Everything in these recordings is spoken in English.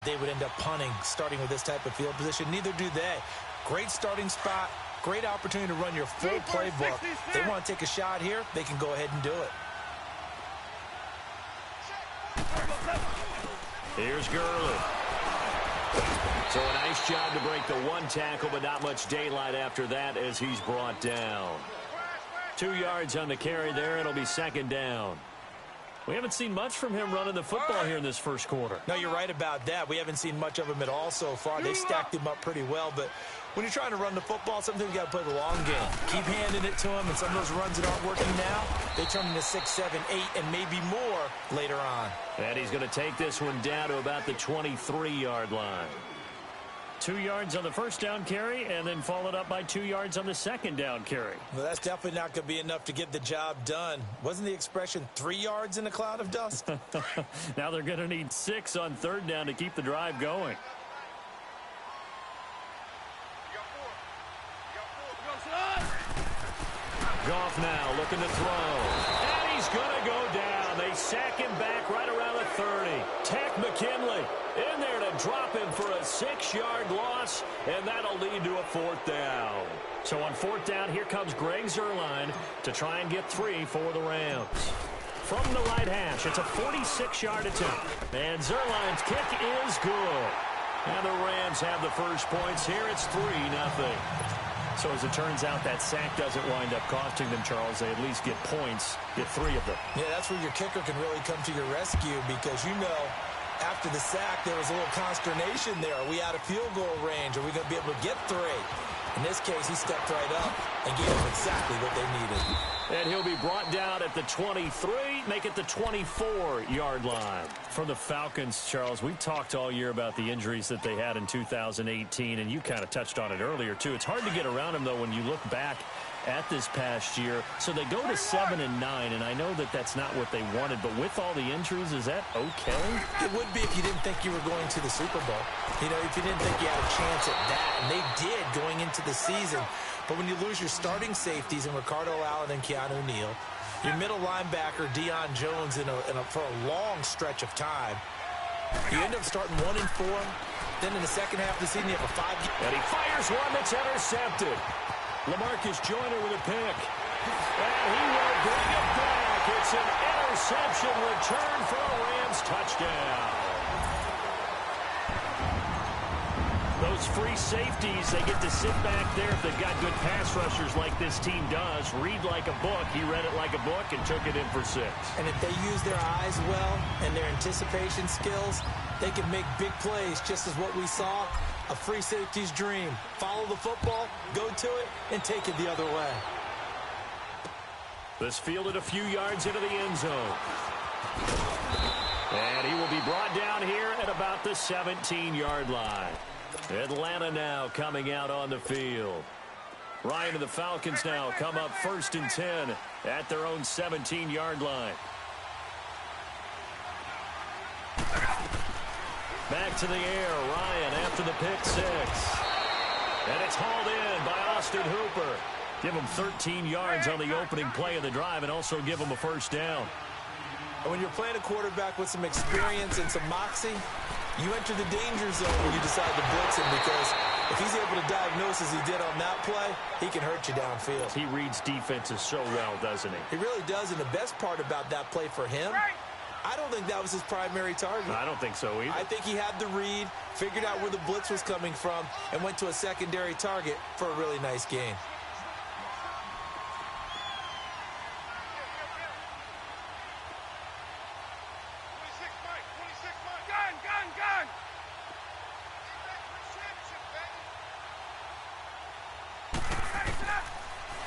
They would end up punting, starting with this type of field position. Neither do they. Great starting spot, great opportunity to run your full playbook. If they want to take a shot here, they can go ahead and do it. Here's Gurley. So a nice job to break the one tackle, but not much daylight after that as he's brought down. 2 yards on the carry there. It'll be second down. We haven't seen much from him running the football here in this first quarter. No, you're right about that. We haven't seen much of him at all so far. They've stacked him up pretty well, but when you're trying to run the football, sometimes you got to play the long game. Keep handing it to him, and some of those runs that aren't working now, they turn into 6, 7, 8, and maybe more later on. And he's going to take this one down to about the 23-yard line. 2 yards on the first down carry, and then followed up by 2 yards on the second down carry. Well, that's definitely not going to be enough to get the job done. Wasn't the expression 3 yards in a cloud of dust? Now they're going to need 6 on third down to keep the drive going. Goff now looking to throw. And he's going to go down. They sack him back right around the 30. Tack McKinley in there to drop him for a 6-yard loss, and that'll lead to a fourth down. So on fourth down, here comes Greg Zuerlein to try and get 3 for the Rams. From the right hash, it's a 46-yard attempt. And Zuerlein's kick is good. And the Rams have the first points here. It's 3-0. So as it turns out, that sack doesn't wind up costing them, Charles. They at least get points, get 3 of them. Yeah, that's where your kicker can really come to your rescue because, you know, after the sack, there was a little consternation there. Are we out of field goal range? Are we going to be able to get 3? In this case, he stepped right up and gave them exactly what they needed. And he'll be brought down at the 23, make it the 24-yard line. For the Falcons, Charles, we've talked all year about the injuries that they had in 2018, and you kind of touched on it earlier, too. It's hard to get around them, though, when you look back at this past year. So they go to 7-9, and I know that that's not what they wanted, but with all the injuries, is that okay? It would be if you didn't think you were going to the Super Bowl. You know, if you didn't think you had a chance at that, and they did going into the season. But when you lose your starting safeties in Ricardo Allen and Keanu Neal, your middle linebacker Deion Jones for a long stretch of time, you end up starting 1-4. Then in the second half of the season, you have a 5. And he fires one that's intercepted. LaMarcus Joyner with a pick. And he will bring it back. It's an interception return for a Rams touchdown. Those free safeties, they get to sit back there if they've got good pass rushers like this team does. Read like a book. He read it like a book and took it in for 6. And if they use their eyes well and their anticipation skills, they can make big plays, just as what we saw. A free safety's dream. Follow the football, go to it, and take it the other way. This fielded a few yards into the end zone. And he will be brought down here at about the 17-yard line. Atlanta now coming out on the field. Ryan and the Falcons now come up 1st and 10 at their own 17-yard line. Back to the air, Ryan after the pick 6. And it's hauled in by Austin Hooper. Give him 13 yards on the opening play of the drive and also give him a first down. And when you're playing a quarterback with some experience and some moxie, you enter the danger zone when you decide to blitz him because if he's able to diagnose as he did on that play, he can hurt you downfield. He reads defenses so well, doesn't he? He really does, and the best part about that play for him, I don't think that was his primary target. I don't think so either. I think he had the read, figured out where the blitz was coming from, and went to a secondary target for a really nice gain.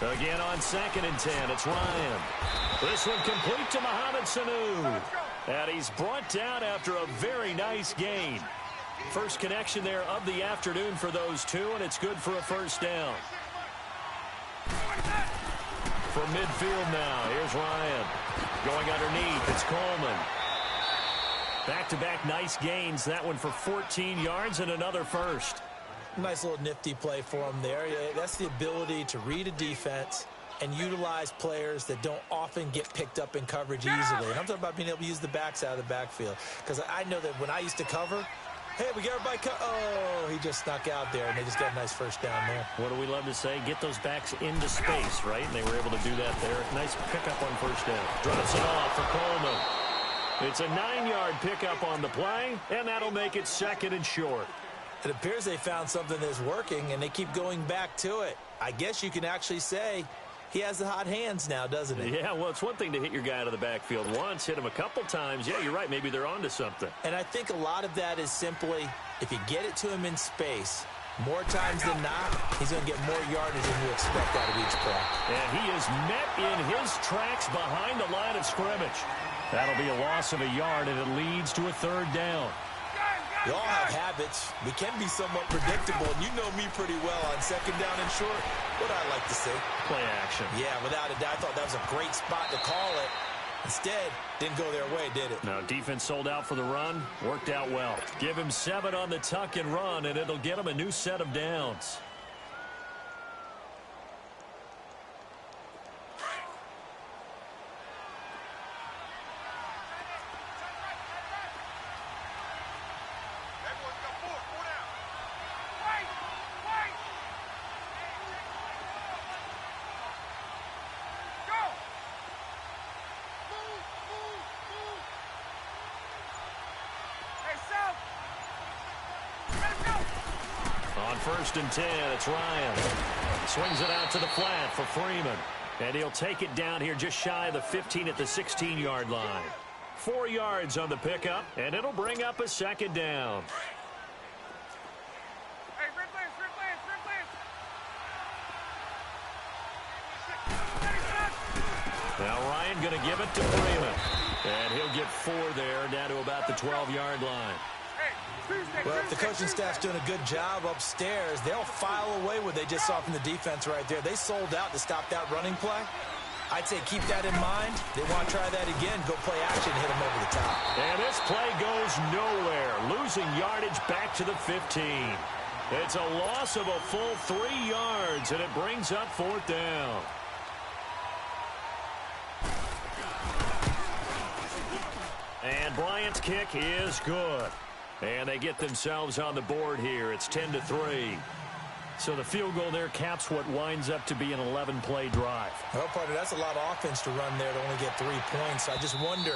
Again on 2nd and 10, it's Ryan. This one complete to Mohamed Sanu. And he's brought down after a very nice gain. First connection there of the afternoon for those two, and it's good for a first down. From midfield now, here's Ryan. Going underneath, it's Coleman. Back-to-back nice gains, that one for 14 yards and another first. Nice little nifty play for him there. That's the ability to read a defense and utilize players that don't often get picked up in coverage easily. And I'm talking about being able to use the backs out of the backfield. Because I know that when I used to cover, Hey, we got everybody oh, he just snuck out there, and they just got a nice first down there. What do we love to say? Get those backs into space, right? And they were able to do that there. Nice pickup on first down. Drops it off for Coleman. It's a 9-yard pickup on the play, and that'll make it 2nd and short. It appears they found something that's working, and they keep going back to it. I guess you can actually say he has the hot hands now, doesn't he? Yeah, well, it's one thing to hit your guy out of the backfield once, hit him a couple times. Yeah, you're right. Maybe they're onto something. And I think a lot of that is simply if you get it to him in space, more times than not, he's going to get more yardage than you expect out of each play. And he is met in his tracks behind the line of scrimmage. That'll be a loss of a yard, and it leads to a 3rd down. We all have habits. We can be somewhat predictable, and you know me pretty well on 2nd down and short. What I like to see. Play action. Yeah, without a doubt. I thought that was a great spot to call it. Instead, didn't go their way, did it? No, defense sold out for the run. Worked out well. Give him 7 on the tuck and run, and it'll get him a new set of downs. On 1st and 10, it's Ryan. Swings it out to the flat for Freeman. And he'll take it down here just shy of the 15 at the 16-yard line. 4 yards on the pickup, and it'll bring up a 2nd down. Now Ryan going to give it to Freeman. And he'll get 4 there, down to about the 12-yard line. Well, if the coaching staff's doing a good job upstairs, they'll file away what they just saw from the defense right there. They sold out to stop that running play. I'd say keep that in mind. They want to try that again. Go play action, hit them over the top. And this play goes nowhere. Losing yardage back to the 15. It's a loss of a full 3 yards, and it brings up 4th down. And Bryant's kick is good. And they get themselves on the board here. It's 10-3. So the field goal there caps what winds up to be an 11-play drive. Well, partner, that's a lot of offense to run there to only get 3 points. I just wonder,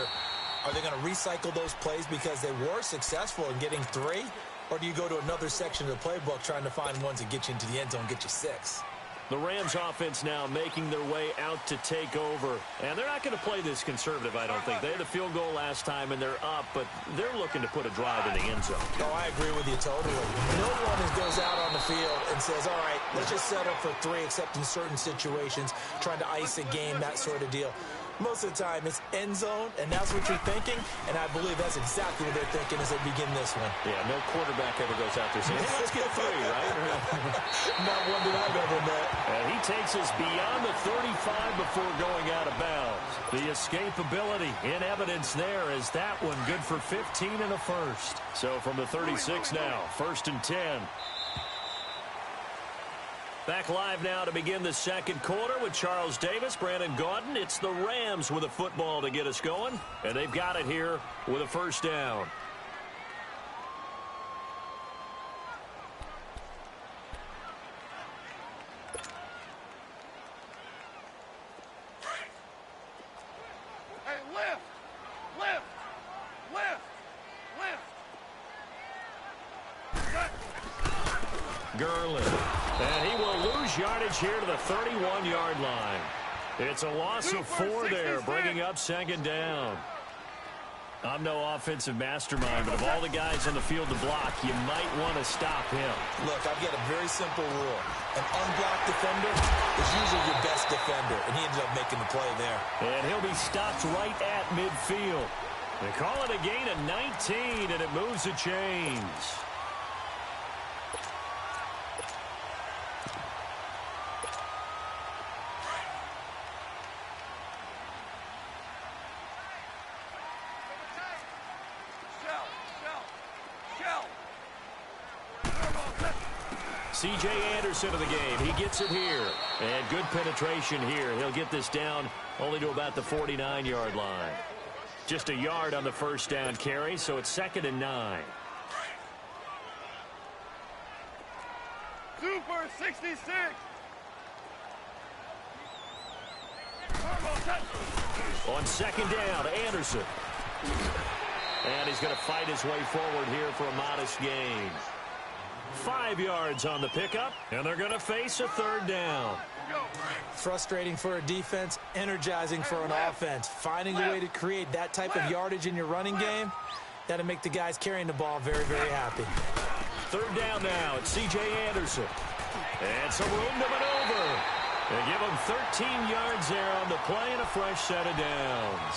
are they going to recycle those plays because they were successful in getting 3? Or do you go to another section of the playbook trying to find ones that get you into the end zone and get you 6? The Rams offense now making their way out to take over. And they're not going to play this conservative, I don't think. They had a field goal last time, and they're up, but they're looking to put a drive in the end zone. Oh, I agree with you totally. No one goes out on the field and says, all right, let's just settle for 3, except in certain situations, trying to ice a game, that sort of deal. Most of the time, it's end zone, and that's what you're thinking, and I believe that's exactly what they're thinking as they begin this one. Yeah, no quarterback ever goes out there saying, hey, let's get 3, right? Not one that I've ever met. And he takes us beyond the 35 before going out of bounds. The escapability in evidence there is that one good for 15 and a first. So from the 36 now, 1st and 10. Back live now to begin the 2nd quarter with Charles Davis, Brandon Gaudin. It's the Rams with a football to get us going, and they've got it here with a 1st down. Gurley. And he will lose yardage here to the 31-yard line. It's a loss of 4 there, bringing up 2nd down. I'm no offensive mastermind, but of all the guys on the field to block, you might want to stop him. Look, I've got a very simple rule. An unblocked defender is usually your best defender, and he ended up making the play there. And he'll be stopped right at midfield. They call it a gain of 19, and it moves the chains. C.J. Anderson of the game. He gets it here. And good penetration here. He'll get this down only to about the 49-yard line. Just a yard on the 1st down carry, so it's 2nd and 9. Super 66. On second down, Anderson. And he's going to fight his way forward here for a modest gain. 5 yards on the pickup, and they're going to face a third down. Frustrating for a defense, energizing for an offense. Finding a way to create that type of yardage in your running game, that'll make the guys carrying the ball very, very happy. Third down now, it's C.J. Anderson. And some room to maneuver. They give him 13 yards there on the play and a fresh set of downs.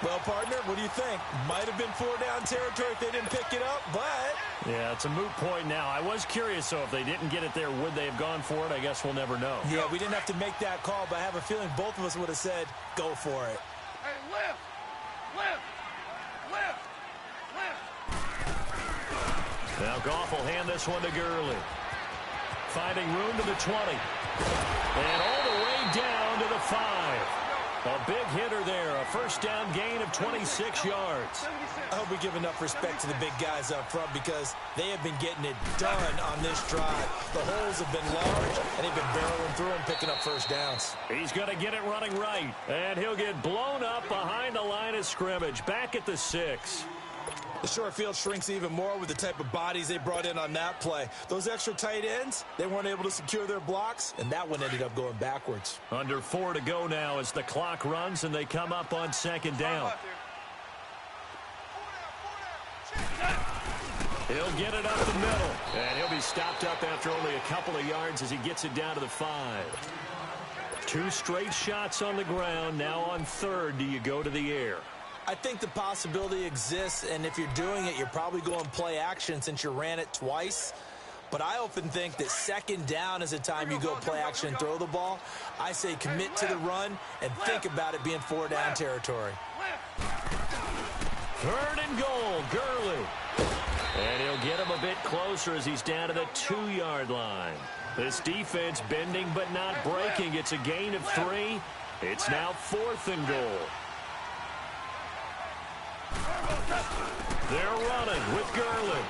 Well, partner, what do you think? Might have been 4-down territory if they didn't pick it up, but... Yeah, it's a moot point now. I was curious, so if they didn't get it there, would they have gone for it? I guess we'll never know. Yeah, we didn't have to make that call, but I have a feeling both of us would have said, go for it. Hey, lift! Lift! Lift! Lift! Now Goff will hand this one to Gurley. Finding room to the 20. And all the way down to the 5. A big hitter there. A first down gain of 26 yards. I hope we give enough respect to the big guys up front because they have been getting it done on this drive. The holes have been large, and they've been barreling through and picking up first downs. He's going to get it running right. And he'll get blown up behind the line of scrimmage. Back at the 6. The short field shrinks even more with the type of bodies they brought in on that play. Those extra tight ends, they weren't able to secure their blocks, and that one ended up going backwards. Under 4 to go now as the clock runs, and they come up on second down. He'll get it up the middle, and he'll be stopped up after only a couple of yards as he gets it down to the 5. 2 straight shots on the ground. Now on third, do you go to the air? I think the possibility exists, and if you're doing it, you're probably going play action since you ran it twice. But I often think that second down is a time you go play action and throw the ball. I say commit to the run and think about it being 4-down territory. Third and goal, Gurley. And he'll get him a bit closer as he's down to the 2-yard line. This defense bending but not breaking. It's a gain of 3. It's now 4th and goal. They're running with Gurley.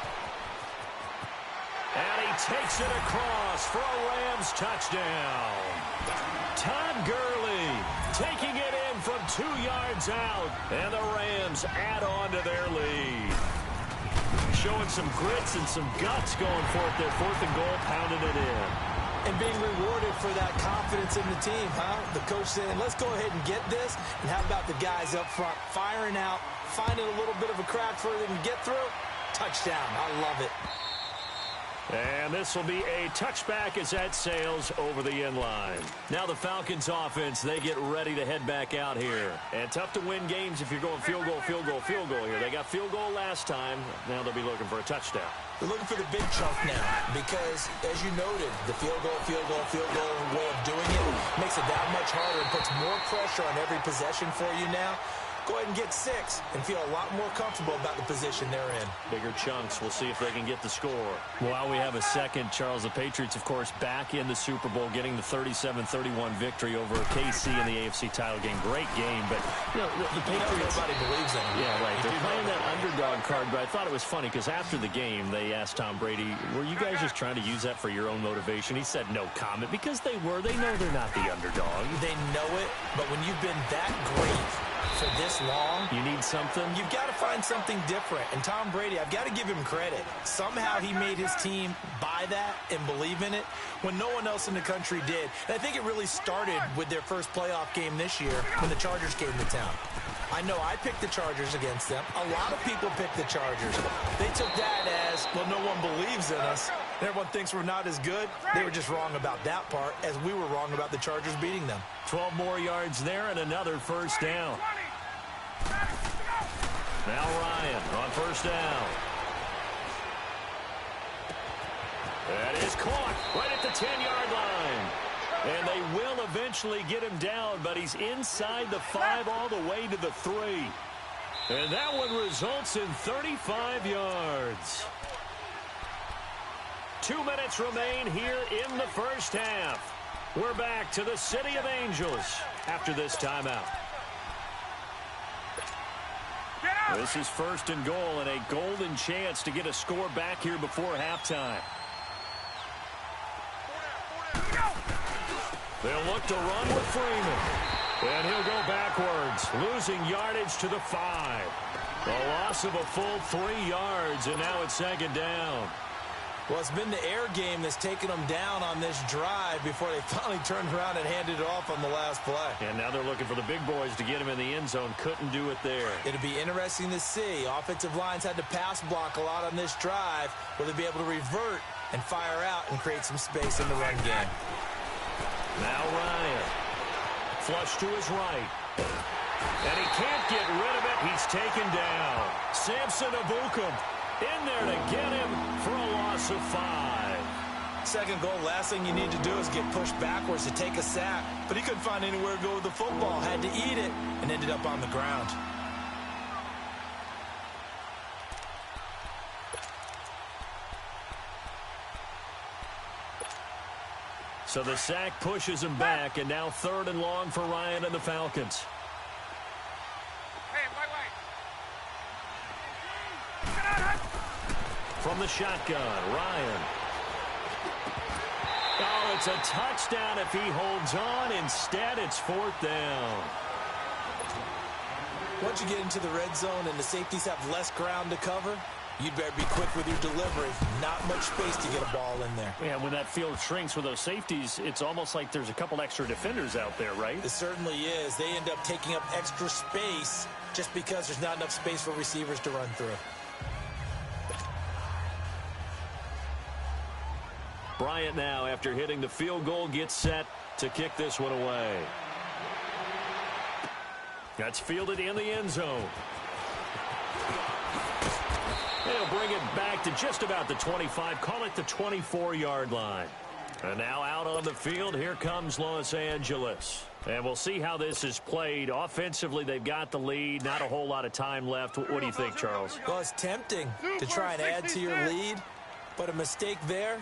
And he takes it across for a Rams touchdown. Todd Gurley taking it in from 2 yards out. And the Rams add on to their lead. Showing some grits and some guts going for it. Their 4th and goal, pounding it in. And being rewarded for that confidence in the team, huh? The coach saying, let's go ahead and get this. And how about the guys up front firing out, finding a little bit of a crack for them to get through? Touchdown. I love it. And this will be a touchback as that sails over the end line. Now the Falcons offense, they get ready to head back out here. And tough to win games if you're going field goal, field goal, field goal here. They got field goal last time. Now they'll be looking for a touchdown. They're looking for the big chunk now because, as you noted, the field goal way of doing it makes it that much harder and puts more pressure on every possession for you now. Go ahead and get 6 and feel a lot more comfortable about the position they're in. Bigger chunks. We'll see if they can get the score. While we have a second, Charles, the Patriots, of course, back in the Super Bowl, getting the 37-31 victory over KC in the AFC title game. Great game, but you know, the Patriots... Nobody believes in them. Yeah, right. They're playing that underdog card, but I thought it was funny because after the game, they asked Tom Brady, were you guys just trying to use that for your own motivation? He said no comment because they were. They know they're not the underdog. They know it, but when you've been that great for this long, you need something. You've got to find something different. And Tom Brady, I've got to give him credit. Somehow he made his team buy that and believe in it when no one else in the country did. And I think it really started with their first playoff game this year when the Chargers came to town. I know I picked the Chargers against them. A lot of people picked the Chargers. They took that as, well, no one believes in us. And everyone thinks we're not as good. They were just wrong about that part, as we were wrong about the Chargers beating them. 12 more yards there and another first down. Now Ryan on first down. That is caught right at the 10-yard line. And they will eventually get him down, but he's inside the 5 all the way to the 3. And that one results in 35 yards. 2 minutes remain here in the first half. We're back to the City of Angels after this timeout. This is first and goal and a golden chance to get a score back here before halftime. They'll look to run with Freeman. And he'll go backwards, losing yardage to the 5. A loss of a full 3 yards, and now it's second down. Well, it's been the air game that's taken them down on this drive before they finally turned around and handed it off on the last play. And now they're looking for the big boys to get him in the end zone. Couldn't do it there. It'll be interesting to see. Offensive lines had to pass block a lot on this drive. Will they be able to revert and fire out and create some space in the run game? Now Ryan. Flush to his right. And he can't get rid of it. He's taken down. Samson Abukum in there to get him for a loss of 5. Second goal, last thing you need to do is get pushed backwards to take a sack. But he couldn't find anywhere to go with the football. Had to eat it and ended up on the ground. So the sack pushes him back, and now 3rd and long for Ryan and the Falcons. Hey, wait. From the shotgun, Ryan. Oh, it's a touchdown if he holds on. Instead, it's 4th down. Once you get into the red zone and the safeties have less ground to cover, you'd better be quick with your delivery. Not much space to get a ball in there. Yeah, when that field shrinks with those safeties, it's almost like there's a couple extra defenders out there, right? It certainly is. They end up taking up extra space just because there's not enough space for receivers to run through. Bryant now, after hitting the field goal, gets set to kick this one away. That's fielded in the end zone. They'll bring it back to just about the 25, call it the 24-yard line. And now out on the field, here comes Los Angeles. And we'll see how this is played. Offensively, they've got the lead. Not a whole lot of time left. What do you think, Charles? Well, it's tempting to try and add to your lead, but a mistake there,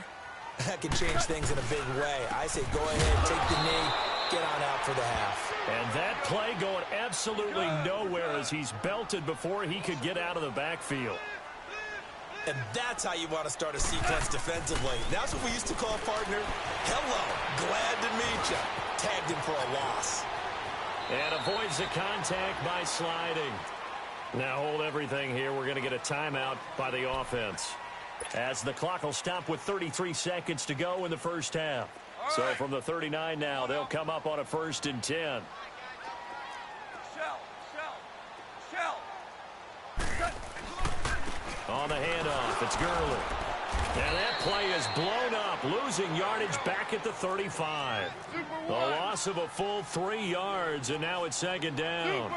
that could change things in a big way. I say go ahead, take the knee, get on out for the half. And that play going absolutely nowhere as he's belted before he could get out of the backfield. And that's how you want to start a sequence defensively. That's what we used to call, partner, hello, glad to meet you. Tagged him for a loss. And avoids the contact by sliding. Now hold everything here. We're going to get a timeout by the offense, as the clock will stop with 33 seconds to go in the first half. So from the 39 now, they'll come up on a 1st and 10. On the handoff, it's Gurley. And that play is blown up, losing yardage back at the 35. A loss of a full 3 yards, and now it's second down.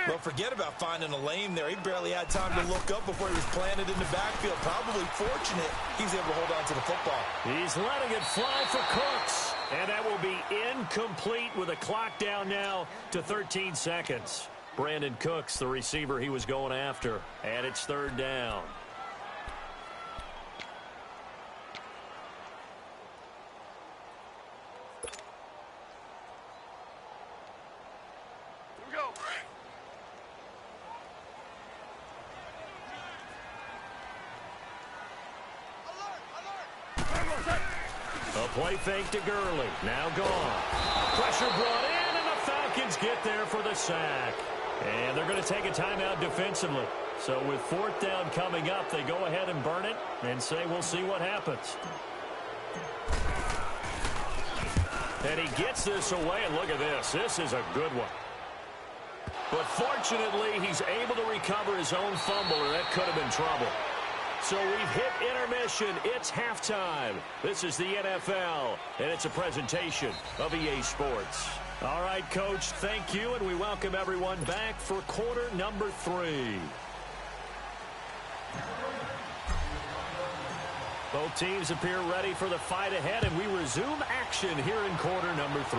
Well, forget about finding a lane there. He barely had time to look up before he was planted in the backfield. Probably fortunate he was able to hold on to the football. He's letting it fly for Cooks. And that will be incomplete with a clock down now to 13 seconds. Brandon Cooks, the receiver he was going after. And it's 3rd down. Here we go. A play fake to Gurley. Now gone. Pressure brought in, and the Falcons get there for the sack. And they're going to take a timeout defensively. So with 4th down coming up, they go ahead and burn it and say we'll see what happens. And he gets this away, and look at this. This is a good one. But fortunately, he's able to recover his own fumble, or that could have been trouble. So we've hit intermission. It's halftime. This is the NFL, and it's a presentation of EA Sports. All right, Coach, thank you, and we welcome everyone back for quarter number 3. Both teams appear ready for the fight ahead, and we resume action here in quarter number 3.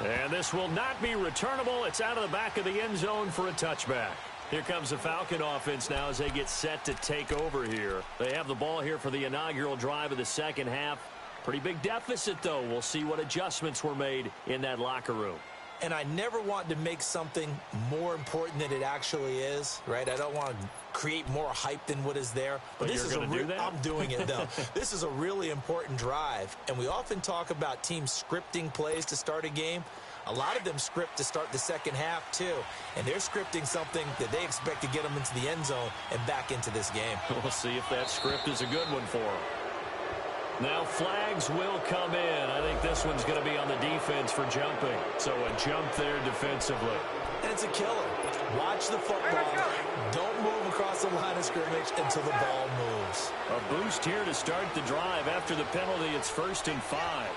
And this will not be returnable. It's out of the back of the end zone for a touchback. Here comes the Falcon offense now as they get set to take over here. They have the ball here for the inaugural drive of the second half. Pretty big deficit, though. We'll see what adjustments were made in that locker room. And I never want to make something more important than it actually is, right? I don't want to create more hype than what is there. But this is you're going to do that? I'm doing it, though. This is a really important drive. And we often talk about teams scripting plays to start a game. A lot of them script to start the second half, too. And they're scripting something that they expect to get them into the end zone and back into this game. We'll see if that script is a good one for them. Now flags will come in. I think this one's going to be on the defense for jumping. So a jump there defensively. And it's a killer. Watch the football. Don't move across the line of scrimmage until the ball moves. A boost here to start the drive. After the penalty, it's 1st and 5.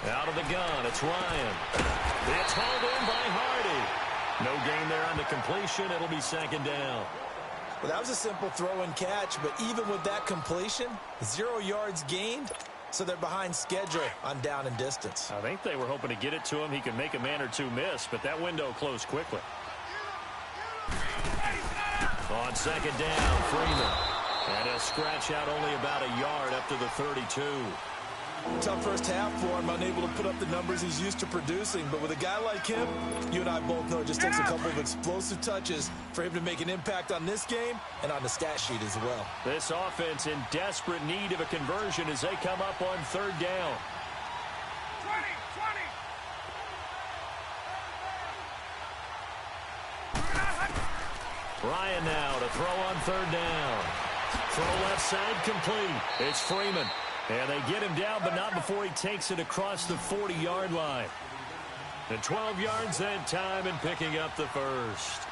Out of the gun, it's Ryan. It's hauled in by Hardy. No gain there on the completion. It'll be 2nd down. Well, that was a simple throw and catch, but even with that completion, 0 yards gained, so they're behind schedule on down and distance. I think they were hoping to get it to him. He could make a man or two miss, but that window closed quickly. On 2nd down, Freeman. And he'll scratch out only about a yard up to the 32. Tough first half for him, unable to put up the numbers he's used to producing. But with a guy like him, you and I both know it just takes a couple of explosive touches for him to make an impact on this game and on the stat sheet as well. This offense in desperate need of a conversion as they come up on 3rd down. 20. Ryan now to throw on 3rd down. Throw left side complete. It's Freeman. And they get him down, but not before he takes it across the 40-yard line. And 12 yards that time and picking up the 1st.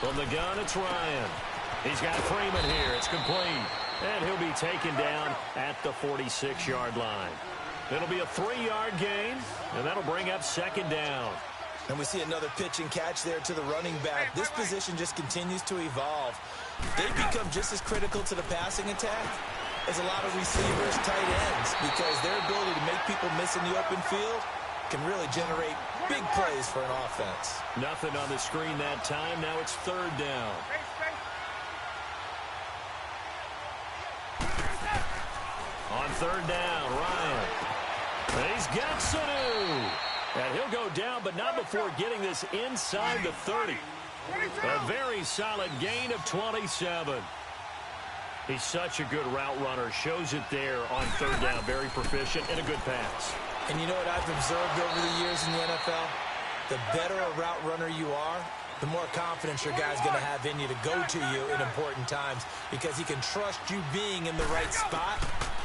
From the gun, it's Ryan. He's got Freeman here. It's complete. And he'll be taken down at the 46-yard line. It'll be a 3-yard gain, and that'll bring up 2nd down. And we see another pitch and catch there to the running back. This position just continues to evolve. They become just as critical to the passing attack as a lot of receivers, tight ends, because their ability to make people miss in the open field can really generate big plays for an offense. Nothing on the screen that time. Now it's 3rd down. On 3rd down, Ryan. He's got Sanu. And he'll go down, but not before getting this inside the 30. A very solid gain of 27. He's such a good route runner. Shows it there on 3rd down. Very proficient and a good pass. And you know what I've observed over the years in the NFL? The better a route runner you are, the more confidence your guy's going to have in you to go to you in important times because he can trust you being in the right spot.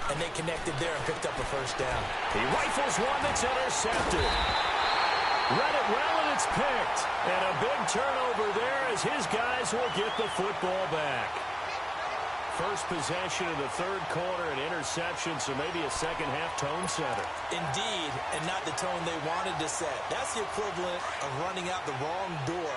And they connected there and picked up a 1st down. He rifles one that's intercepted. Read it well, and it's picked. And a big turnover there as his guys will get the football back. First possession of the 3rd quarter, an interception, so maybe a second-half tone setter. Indeed, and not the tone they wanted to set. That's the equivalent of running out the wrong door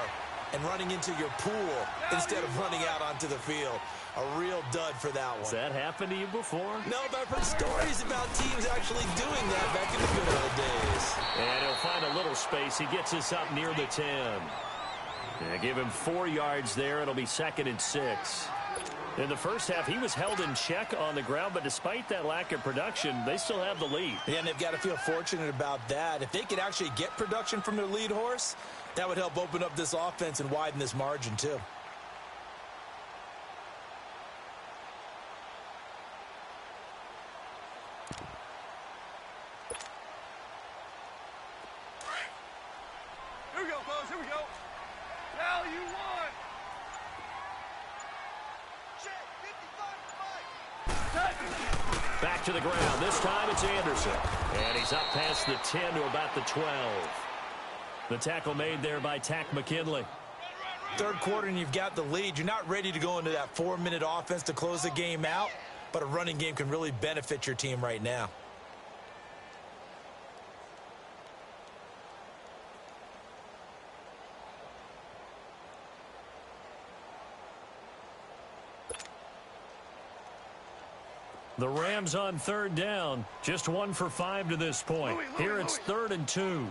and running into your pool instead of running out onto the field. A real dud for that one. Has that happened to you before? No, but I've heard stories about teams actually doing that back in the good old days. And he'll find a little space. He gets us up near the 10. Yeah, give him 4 yards there. It'll be 2nd and 6. In the first half, he was held in check on the ground, but despite that lack of production, they still have the lead. Yeah, and they've got to feel fortunate about that. If they could actually get production from their lead horse, that would help open up this offense and widen this margin, too. Here we go, fellas. Here we go. Now you won. Back to the ground. This time it's Anderson. And he's up past the 10 to about the 12. The tackle made there by Tack McKinley. 3rd quarter and you've got the lead. You're not ready to go into that 4-minute offense to close the game out, but a running game can really benefit your team right now. The Rams on third down. Just 1 for 5 to this point. Here it's 3rd and 2.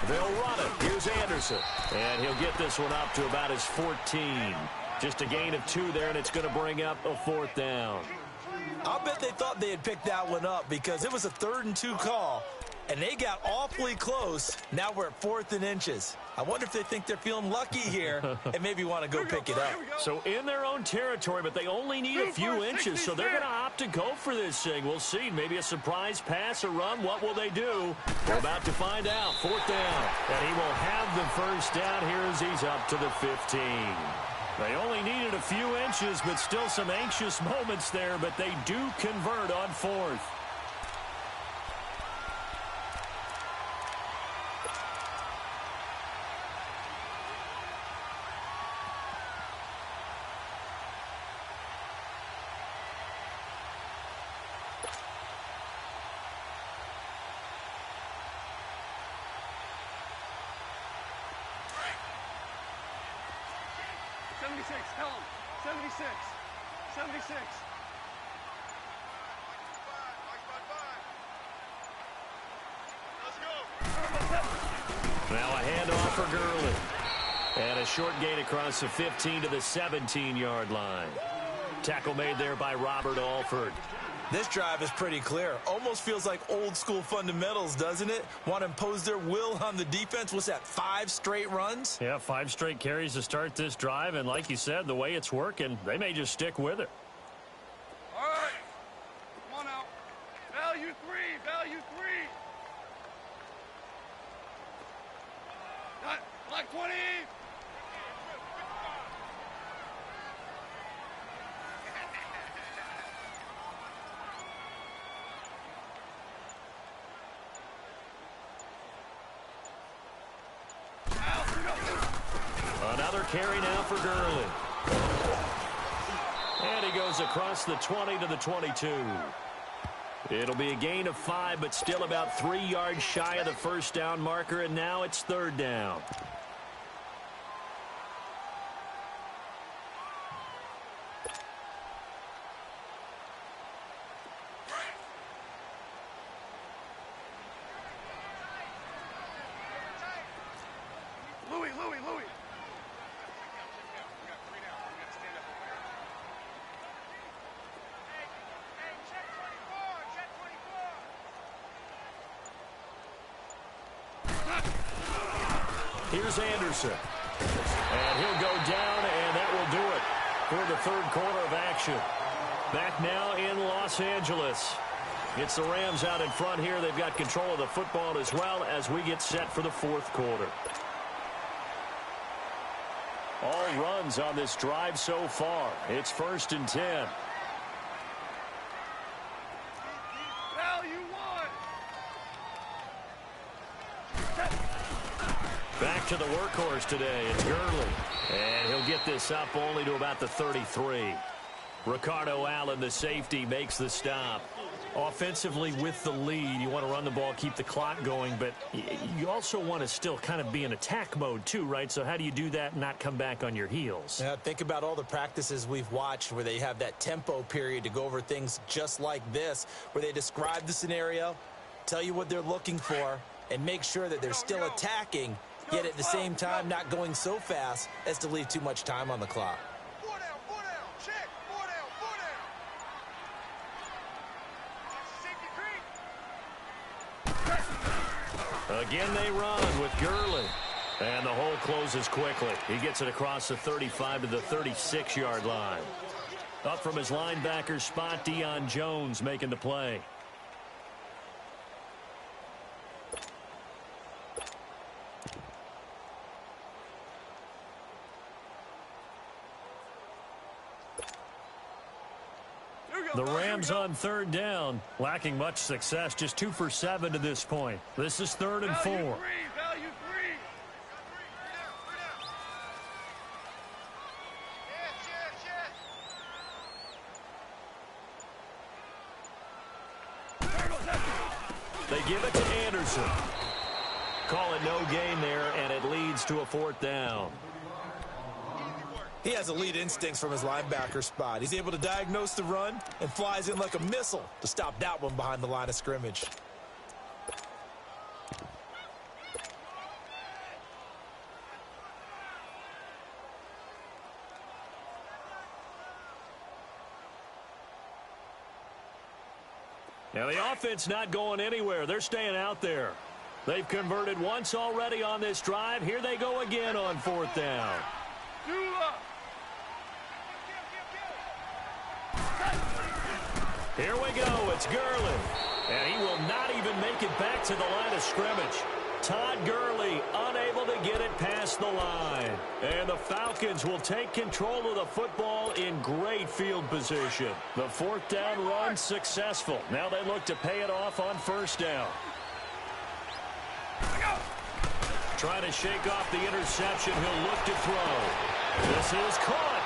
They'll run it. Here's Anderson. And he'll get this one up to about his 14. Just a gain of 2 there, and it's going to bring up a 4th down. I'll bet they thought they had picked that one up because it was a 3rd and 2 call, and they got awfully close. Now we're at 4th and inches. I wonder if they think they're feeling lucky here and maybe want to go pick it up. So in their own territory, but they only need a few inches, so they're going to opt to go for this thing. We'll see. Maybe a surprise pass or run. What will they do? We're about to find out. 4th down. And he will have the first down here as he's up to the 15. They only needed a few inches, but still some anxious moments there, but they do convert on 4th. Tell him. 76. 76. Now a handoff for Gurley. And a short gain across the 15 to the 17-yard line. Tackle made there by Robert Alford. This drive is pretty clear. Almost feels like old-school fundamentals, doesn't it? Want to impose their will on the defense. What's that, 5 straight runs? Yeah, 5 straight carries to start this drive. And like you said, the way it's working, they may just stick with it. All right. Come on out. Value 3. Value 3. Black 20. Another carry now for Gurley. And he goes across the 20 to the 22. It'll be a gain of 5, but still about 3 yards shy of the first down marker, and now it's 3rd down. Louis. Here's Anderson. And he'll go down, and that will do it for the 3rd quarter of action. Back now in Los Angeles. It's the Rams out in front here. They've got control of the football as well as we get set for the 4th quarter. All runs on this drive so far. It's 1st and 10. Back to the workhorse today. It's Gurley. And he'll get this up only to about the 33. Ricardo Allen, the safety, makes the stop. Offensively with the lead, you want to run the ball, keep the clock going, but you also want to still kind of be in attack mode too, right? So how do you do that and not come back on your heels? Yeah, think about all the practices we've watched where they have that tempo period to go over things just like this, where they describe the scenario, tell you what they're looking for, and make sure that they're still attacking, yet at the same time not going so fast as to leave too much time on the clock. Again, they run with Gurley. And the hole closes quickly. He gets it across the 35 to the 36-yard line. Up from his linebacker spot, Deion Jones making the play. The Rams on 3rd down, lacking much success, just 2 for 7 to this point. This is 3rd and 4. Value 3. They give it to Anderson. Call it no gain there, and it leads to a 4th down. He has elite instincts from his linebacker spot. He's able to diagnose the run and flies in like a missile to stop that one behind the line of scrimmage. Now, the offense not going anywhere. They're staying out there. They've converted once already on this drive. Here they go again on 4th down. Here we go. It's Gurley. And he will not even make it back to the line of scrimmage. Todd Gurley unable to get it past the line. And the Falcons will take control of the football in great field position. The 4th down run successful. Now they look to pay it off on 1st down. Trying to shake off the interception. He'll look to throw. This is caught.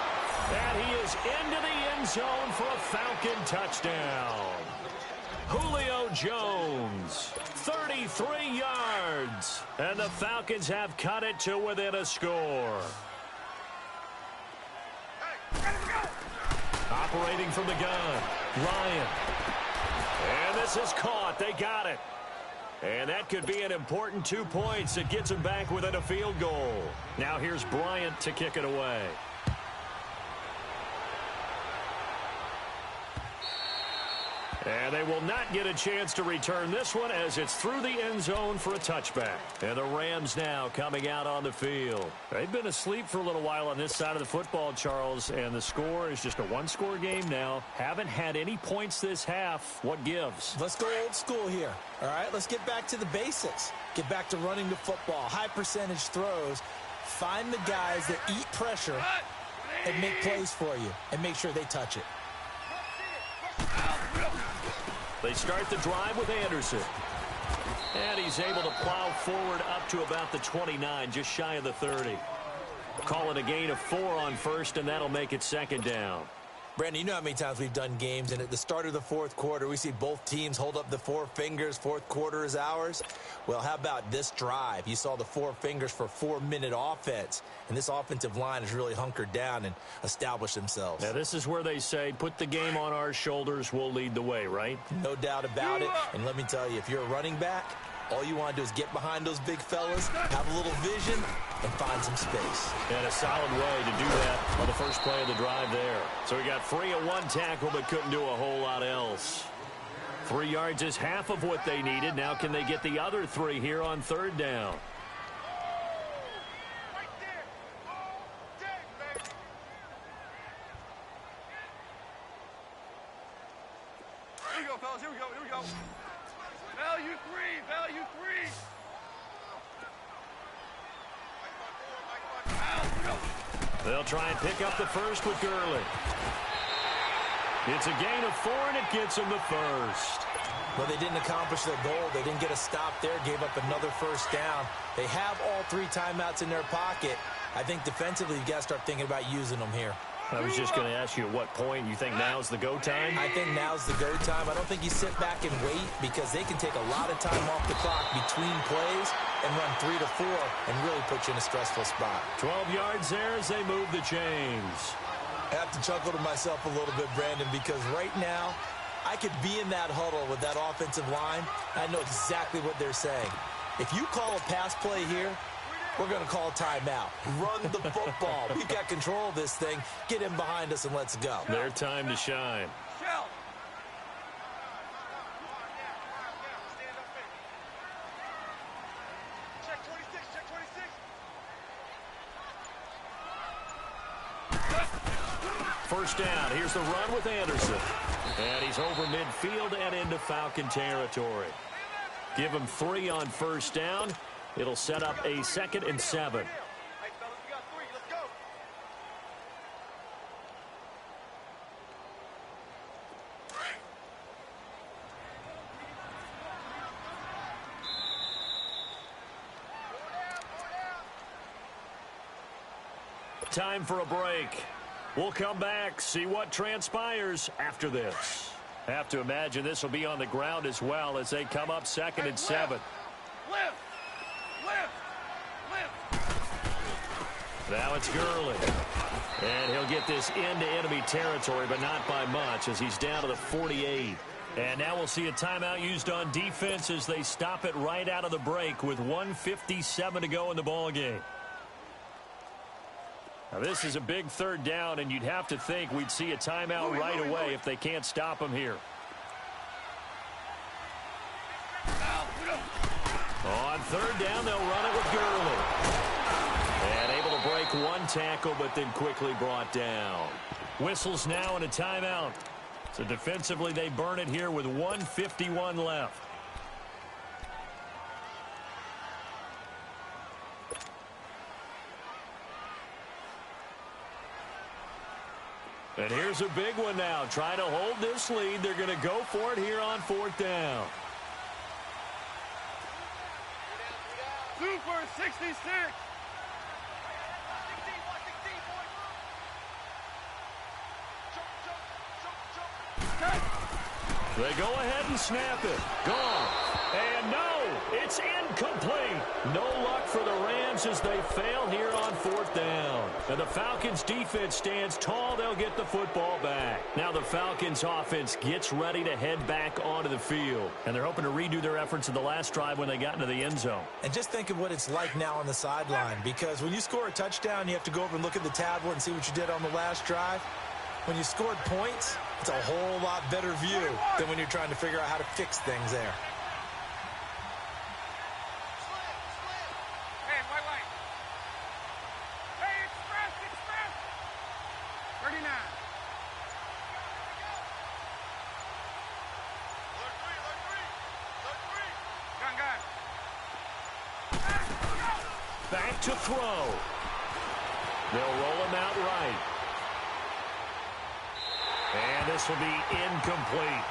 And he is into the end zone for a Falcon touchdown. Julio Jones, 33 yards. And the Falcons have cut it to within a score. Operating from the gun, Ryan. And this is caught. They got it. And that could be an important 2 points. It gets him back within a field goal. Now here's Bryant to kick it away. And they will not get a chance to return this one as it's through the end zone for a touchback. And the Rams now coming out on the field. They've been asleep for a little while on this side of the football, Charles, and the score is just a one-score game now. Haven't had any points this half. What gives? Let's go old school here. All right, let's get back to the basics. Get back to running the football, high percentage throws. Find the guys that eat pressure and make plays for you and make sure they touch it. They start the drive with Anderson. And he's able to plow forward up to about the 29, just shy of the 30. Call it a gain of 4 on 1st, and that'll make it 2nd down. Brandon, you know how many times we've done games, and at the start of the 4th quarter, we see both teams hold up the 4 fingers, 4th quarter is ours. Well, how about this drive? You saw the 4 fingers for 4-minute offense, and this offensive line has really hunkered down and established themselves. Now, this is where they say, put the game on our shoulders, we'll lead the way, right? No doubt about it, and let me tell you, if you're a running back, all you want to do is get behind those big fellas, have a little vision, and find some space. And a solid way to do that on the first play of the drive there. So he got free of 1 tackle, but couldn't do a whole lot else. 3 yards is half of what they needed. Now can they get the other 3 here on 3rd down? Here we go, fellas. Here we go. Here we go. Value 3. Value 3. They'll try and pick up the first with Gurley. It's a gain of 4, and it gets them the first. Well, they didn't accomplish their goal. They didn't get a stop there, gave up another 1st down. They have all 3 timeouts in their pocket. I think defensively, you've got to start thinking about using them here. I was just going to ask you at what point you think now's the go time? I think now's the go time. I don't think you sit back and wait because they can take a lot of time off the clock between plays and run 3 to 4 and really put you in a stressful spot. 12 yards there as they move the chains. I have to chuckle to myself a little bit, Brandon, because right now I could be in that huddle with that offensive line. I know exactly what they're saying. If you call a pass play here, we're going to call a timeout. Run the football. We've got control of this thing. Get in behind us and let's go. Their time to shine. Shell. Check 26. Check 26. First down. Here's the run with Anderson. And he's over midfield and into Falcon territory. Give him 3 on 1st down. It'll set up a 2nd and 7. Hey, fellas, we got 3. Let's go. Time for a break. We'll come back, see what transpires after this. Have to imagine this will be on the ground as well as they come up 2nd and 7. Lift. Now it's Gurley. And he'll get this into enemy territory, but not by much as he's down to the 48. And now we'll see a timeout used on defense as they stop it right out of the break with 1:57 to go in the ballgame. Now this is a big third down, and you'd have to think we'd see a timeout right away if they can't stop him here. On third down, they'll run it with Gurley. And able to break one tackle, but then quickly brought down. Whistles now and a timeout. So defensively, they burn it here with 1:51 left. And here's a big one now. Trying to hold this lead. They're going to go for it here on fourth down. 2 for 66. They go ahead and snap it. Gone. And no, it's incomplete. No luck for the Rams as they fail here on fourth down. And the Falcons defense stands tall. They'll get the football back. Now the Falcons offense gets ready to head back onto the field. And they're hoping to redo their efforts in the last drive when they got into the end zone. And just think of what it's like now on the sideline, because when you score a touchdown, you have to go over and look at the tablet and see what you did on the last drive. When you scored points, it's a whole lot better view than when you're trying to figure out how to fix things there. Hey, white. Hey, express. 39. Gun. Back to throw. They'll roll him out right. And this will be incomplete.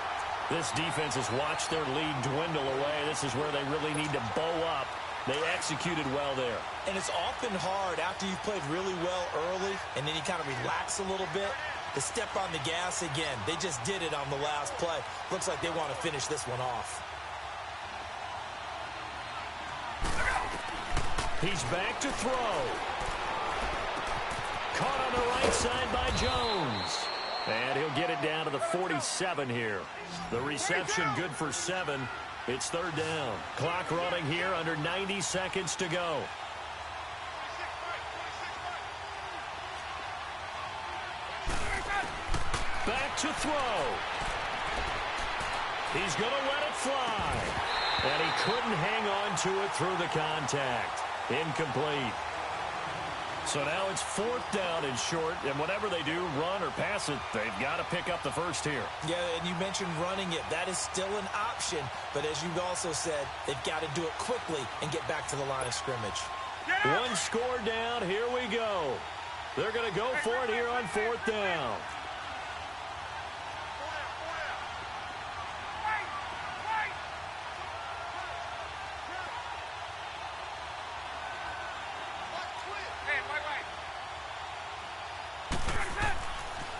This defense has watched their lead dwindle away. This is where they really need to bow up. They executed well there. And it's often hard after you've played really well early and then you kind of relax a little bit to step on the gas again. They just did it on the last play. Looks like they want to finish this one off. He's back to throw. Caught on the right side by Jones. And he'll get it down to the 47 here. The reception good for 7. It's third down. Clock running here under 90 seconds to go. Back to throw. He's going to let it fly. And he couldn't hang on to it through the contact. Incomplete. So now it's fourth down and short, and whatever they do, run or pass it, they've got to pick up the first here. Yeah, and you mentioned running it. That is still an option, but as you also said, they've got to do it quickly and get back to the line of scrimmage. One score down, here we go. They're going to go for it here on fourth down.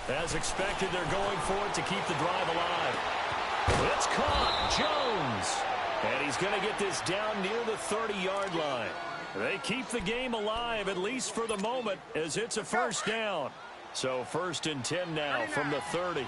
As expected, they're going for it to keep the drive alive. It's caught. Jones. And he's going to get this down near the 30-yard line. They keep the game alive, at least for the moment, as it's a first down. So first and 10 now from the 30.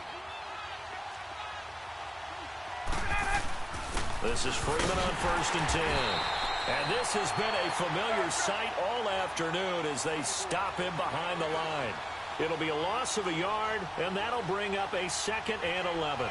This is Freeman on first and 10. And this has been a familiar sight all afternoon as they stop him behind the line. It'll be a loss of a yard, and that'll bring up a 2nd and 11.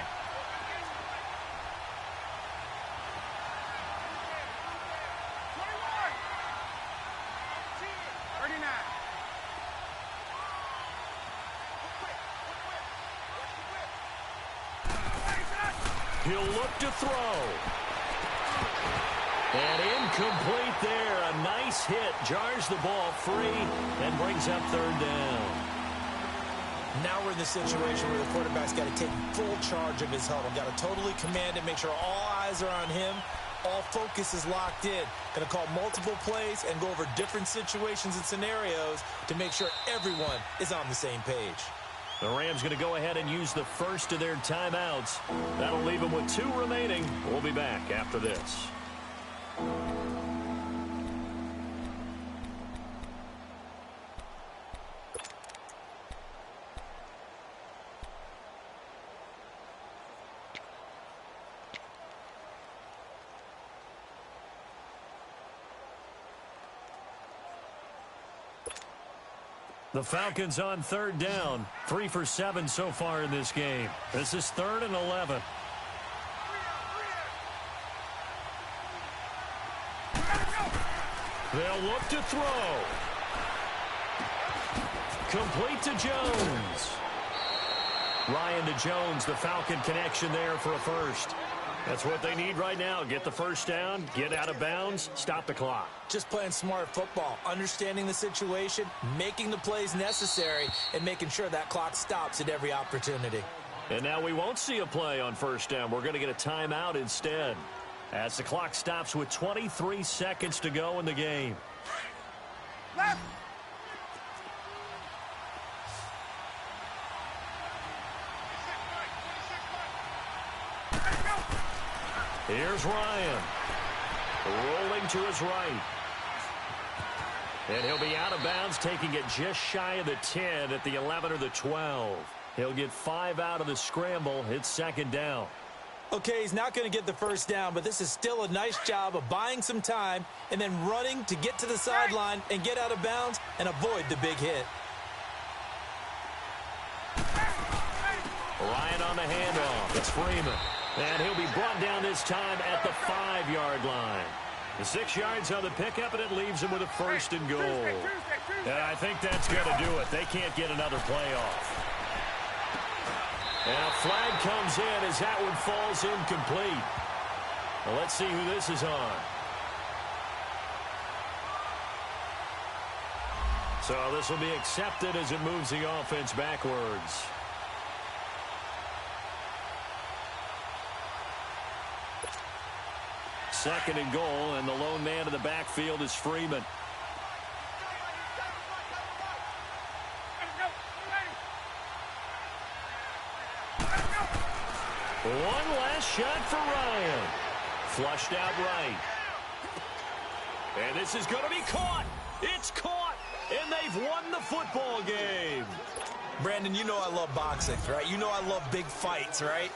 He'll look to throw. And incomplete there. A nice hit. Jars the ball free and brings up third down. Now we're in the situation where the quarterback's got to take full charge of his huddle. Got to totally command it, make sure all eyes are on him. All focus is locked in. Going to call multiple plays and go over different situations and scenarios to make sure everyone is on the same page. The Rams going to go ahead and use the first of their timeouts. That'll leave them with 2 remaining. We'll be back after this. The Falcons on third down. 3 for 7 so far in this game. This is 3rd and 11. They'll look to throw. Complete to Jones. Ryan to Jones, the Falcon connection there for a first. That's what they need right now. Get the first down, get out of bounds, stop the clock. Just playing smart football, understanding the situation, making the plays necessary, and making sure that clock stops at every opportunity. And now we won't see a play on first down. We're going to get a timeout instead, as the clock stops with 23 seconds to go in the game. Left. Here's Ryan. Rolling to his right. And he'll be out of bounds, taking it just shy of the 10 at the 11 or the 12. He'll get 5 out of the scramble. It's second down. Okay, he's not going to get the first down, but this is still a nice job of buying some time and then running to get to the sideline and get out of bounds and avoid the big hit. Ryan on the handoff. It's Freeman. And he'll be brought down this time at the 5-yard line. The 6 yards on the pickup, and it leaves him with a first and goal. And I think that's going to do it. They can't get another play off. And a flag comes in as that one falls incomplete. Well, let's see who this is on. So this will be accepted as it moves the offense backwards. Second and goal, and the lone man in the backfield is Freeman. One last shot for Ryan. Flushed out right. And this is going to be caught. It's caught, and they've won the football game. Brandon, you know I love boxing, right? You know I love big fights, right?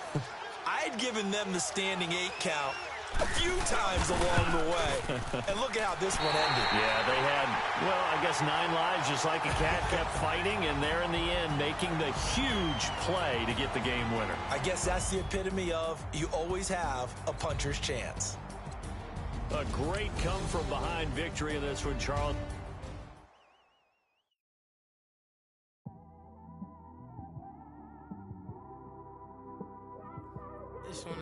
I'd given them the standing 8 count a few times along the way. And look at how this one ended. Yeah, they had, well, I guess 9 lives, just like a cat kept fighting, and they're in the end making the huge play to get the game winner. I guess that's the epitome of you always have a puncher's chance. A great come-from-behind victory in this one, Charles. This one,